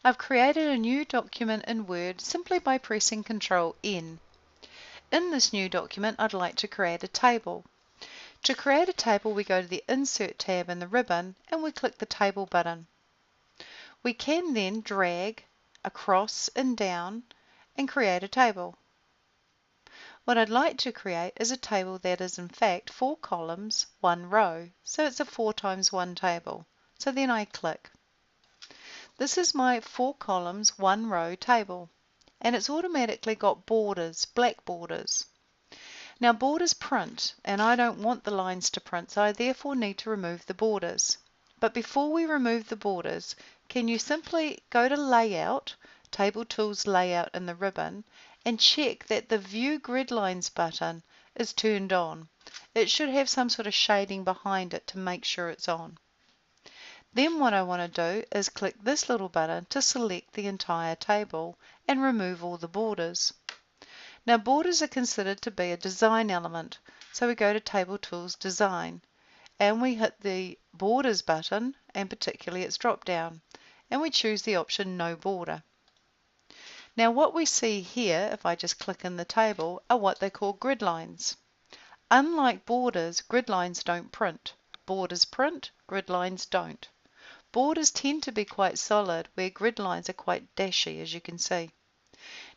I've created a new document in Word simply by pressing Ctrl N. In this new document, I'd like to create a table. To create a table, we go to the Insert tab in the ribbon and we click the Table button. We can then drag across and down and create a table. What I'd like to create is a table that is in fact 4 columns, 1 row. So it's a 4 times 1 table. So then I click. This is my 4 columns, 1 row table, and it's automatically got borders, black borders. Now borders print, and I don't want the lines to print, so I therefore need to remove the borders. But before we remove the borders, can you simply go to Layout, Table Tools Layout in the ribbon, and check that the View Gridlines button is turned on. It should have some sort of shading behind it to make sure it's on. Then what I want to do is click this little button to select the entire table and remove all the borders. Now borders are considered to be a design element, so we go to Table Tools Design and we hit the Borders button, and particularly its drop down, and we choose the option No Border. Now what we see here, if I just click in the table, are what they call grid lines. Unlike borders, grid lines don't print. Borders print, grid lines don't. Borders tend to be quite solid, where grid lines are quite dashy, as you can see.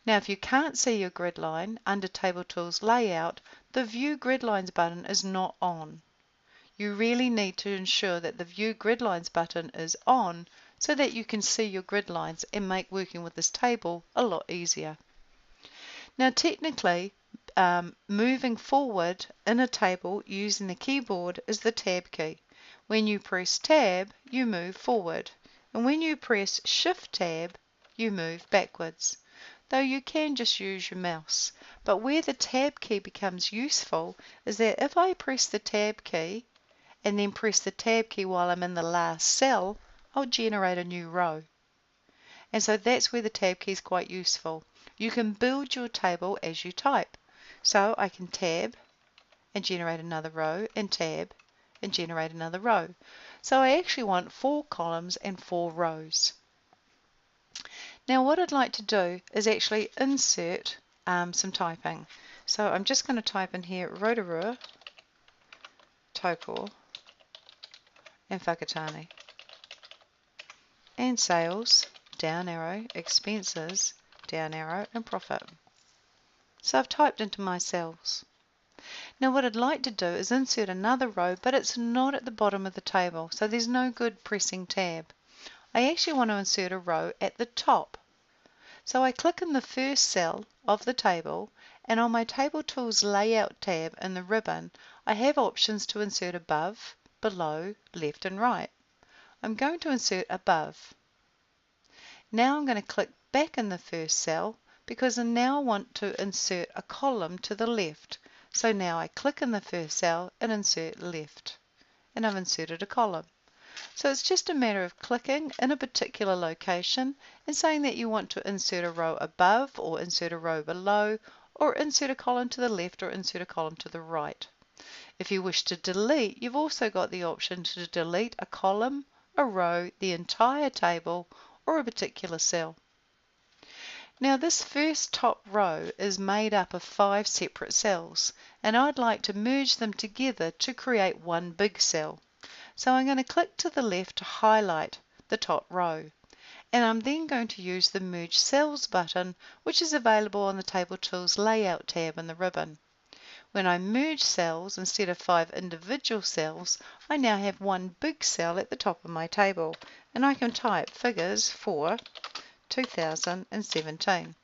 Now if you can't see your grid line, under Table Tools Layout, the View Gridlines button is not on. You really need to ensure that the View Gridlines button is on so that you can see your grid lines and make working with this table a lot easier. Now technically, moving forward in a table using the keyboard is the Tab key. When you press Tab, you move forward, and when you press Shift Tab, you move backwards. Though you can just use your mouse. But where the Tab key becomes useful is that if I press the Tab key and then press the Tab key while I'm in the last cell, I'll generate a new row. And so that's where the Tab key is quite useful. You can build your table as you type. So I can Tab and generate another row, and Tab and generate another row. So I actually want 4 columns and 4 rows. Now what I'd like to do is actually insert some typing. So I'm just going to type in here Rotorua, Taupo, and Whakatane. And sales, down arrow, expenses, down arrow, and profit. So I've typed into my cells. Now what I'd like to do is insert another row, but it's not at the bottom of the table, so there's no good pressing Tab. I actually want to insert a row at the top. So I click in the first cell of the table, and on my Table Tools Layout tab in the ribbon, I have options to insert above, below, left and right. I'm going to insert above. Now I'm going to click back in the first cell because I now want to insert a column to the left. So now I click in the first cell and insert left, and I've inserted a column. So it's just a matter of clicking in a particular location and saying that you want to insert a row above or insert a row below or insert a column to the left or insert a column to the right. If you wish to delete, you've also got the option to delete a column, a row, the entire table, or a particular cell. Now this first top row is made up of 5 separate cells, and I'd like to merge them together to create one big cell. So I'm going to click to the left to highlight the top row, and I'm then going to use the Merge Cells button, which is available on the Table Tools Layout tab in the ribbon. When I merge cells, instead of 5 individual cells, I now have one big cell at the top of my table, and I can type figures for 2017.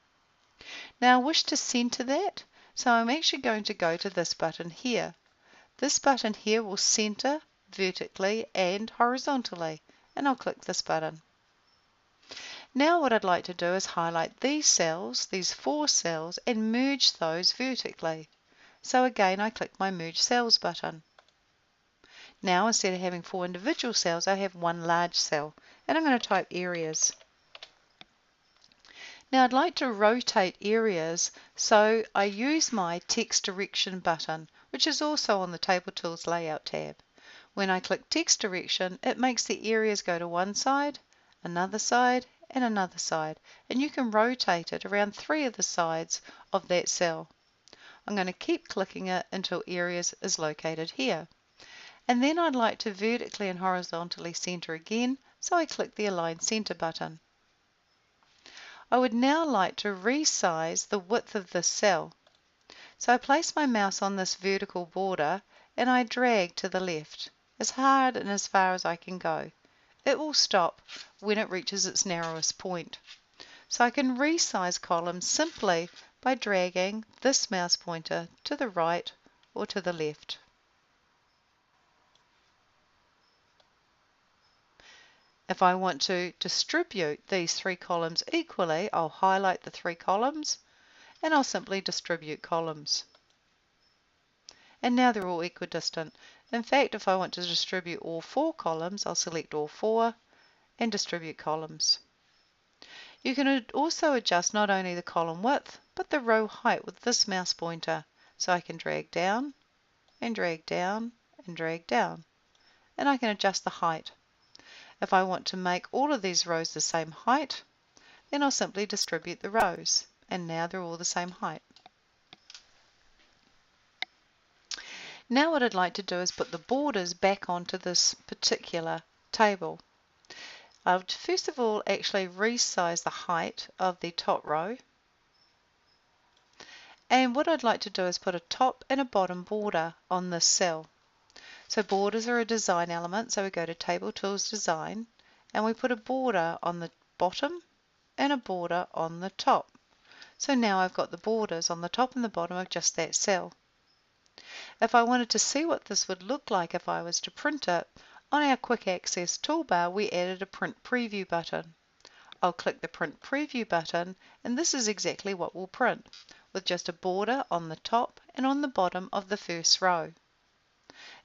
Now I wish to center that, so I'm actually going to go to this button here. This button here will center vertically and horizontally, and I'll click this button. Now what I'd like to do is highlight these cells, these 4 cells, and merge those vertically. So again I click my Merge Cells button. Now instead of having 4 individual cells, I have one large cell, and I'm going to type areas. Now I'd like to rotate areas, so I use my Text Direction button, which is also on the Table Tools Layout tab. When I click Text Direction, it makes the areas go to one side, another side, and another side, and you can rotate it around 3 of the sides of that cell. I'm going to keep clicking it until areas is located here. And then I'd like to vertically and horizontally center again, so I click the Align Center button. I would now like to resize the width of this cell. So I place my mouse on this vertical border and I drag to the left, as hard and as far as I can go. It will stop when it reaches its narrowest point. So I can resize columns simply by dragging this mouse pointer to the right or to the left. If I want to distribute these 3 columns equally, I'll highlight the 3 columns and I'll simply distribute columns. And now they're all equidistant. In fact, if I want to distribute all 4 columns, I'll select all 4 and distribute columns. You can also adjust not only the column width, but the row height with this mouse pointer. So I can drag down and drag down and drag down. And I can adjust the height. If I want to make all of these rows the same height, then I'll simply distribute the rows. And now they're all the same height. Now what I'd like to do is put the borders back onto this particular table. I'll first of all actually resize the height of the top row. And what I'd like to do is put a top and a bottom border on this cell. So borders are a design element, so we go to Table Tools Design, and we put a border on the bottom and a border on the top. So now I've got the borders on the top and the bottom of just that cell. If I wanted to see what this would look like if I was to print it, on our Quick Access toolbar we added a Print Preview button. I'll click the Print Preview button, and this is exactly what we'll print, with just a border on the top and on the bottom of the first row.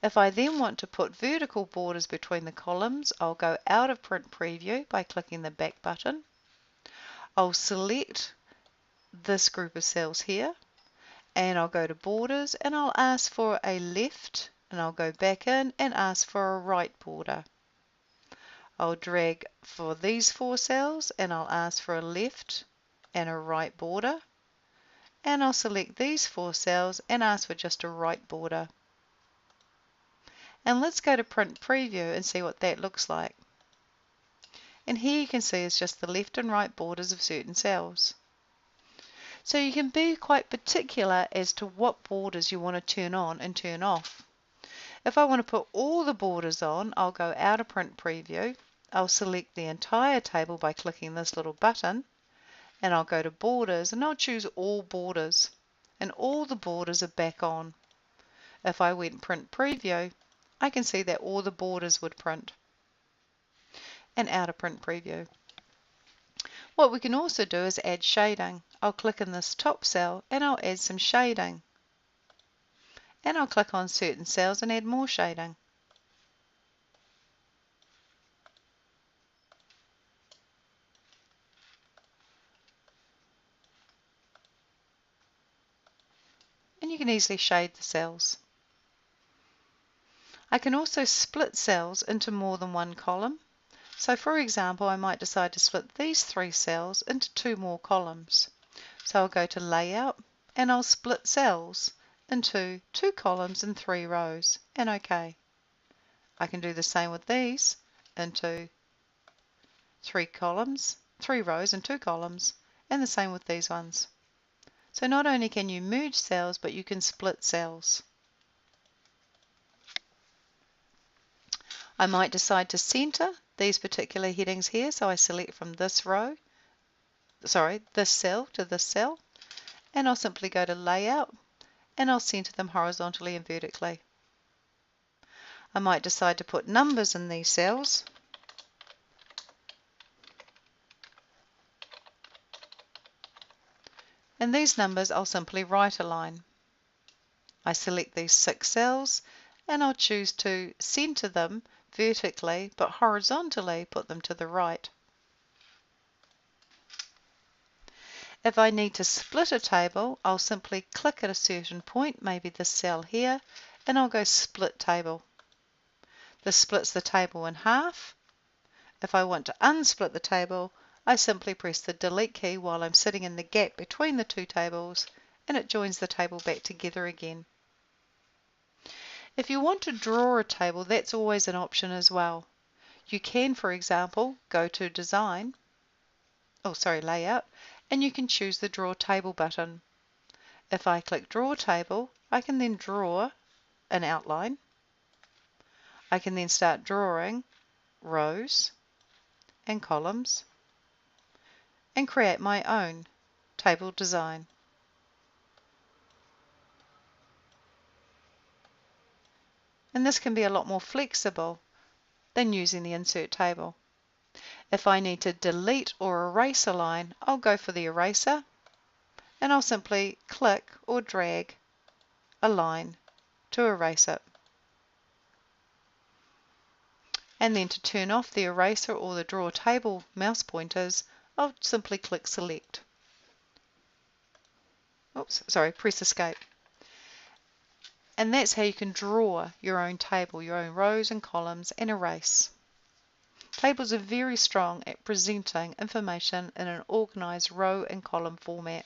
If I then want to put vertical borders between the columns, I'll go out of Print Preview by clicking the back button. I'll select this group of cells here, and I'll go to Borders, and I'll ask for a left, and I'll go back in and ask for a right border. I'll drag for these 4 cells, and I'll ask for a left and a right border, and I'll select these 4 cells and ask for just a right border. And let's go to Print Preview and see what that looks like. And here you can see it's just the left and right borders of certain cells. So you can be quite particular as to what borders you want to turn on and turn off. If I want to put all the borders on, I'll go out of Print Preview. I'll select the entire table by clicking this little button, and I'll go to Borders, and I'll choose All Borders, and all the borders are back on. If I went Print Preview, I can see that all the borders would print. And out of Print Preview. What we can also do is add shading. I'll click in this top cell and I'll add some shading. And I'll click on certain cells and add more shading. And you can easily shade the cells. I can also split cells into more than one column. So for example, I might decide to split these 3 cells into 2 more columns. So I'll go to Layout and I'll split cells into 2 columns and 3 rows, and OK. I can do the same with these into 3 columns, 3 rows and 2 columns, and the same with these ones. So not only can you merge cells, but you can split cells. I might decide to center these particular headings here, so I select from this this cell to this cell, and I'll simply go to Layout, and I'll center them horizontally and vertically. I might decide to put numbers in these cells, and these numbers I'll simply right align. I select these 6 cells, and I'll choose to center them vertically, but horizontally put them to the right. If I need to split a table, I'll simply click at a certain point, maybe this cell here, and I'll go Split Table. This splits the table in half. If I want to unsplit the table, I simply press the delete key while I'm sitting in the gap between the two tables, and it joins the table back together again. If you want to draw a table, that's always an option as well. You can, for example, go to Layout, and you can choose the Draw Table button. If I click Draw Table, I can then draw an outline. I can then start drawing rows and columns and create my own table design. And this can be a lot more flexible than using the Insert table. If I need to delete or erase a line, I'll go for the eraser, and I'll simply click or drag a line to erase it. And then to turn off the eraser or the draw table mouse pointers, I'll simply click select. Press escape. And that's how you can draw your own table, your own rows and columns, and erase. Tables are very strong at presenting information in an organized row and column format.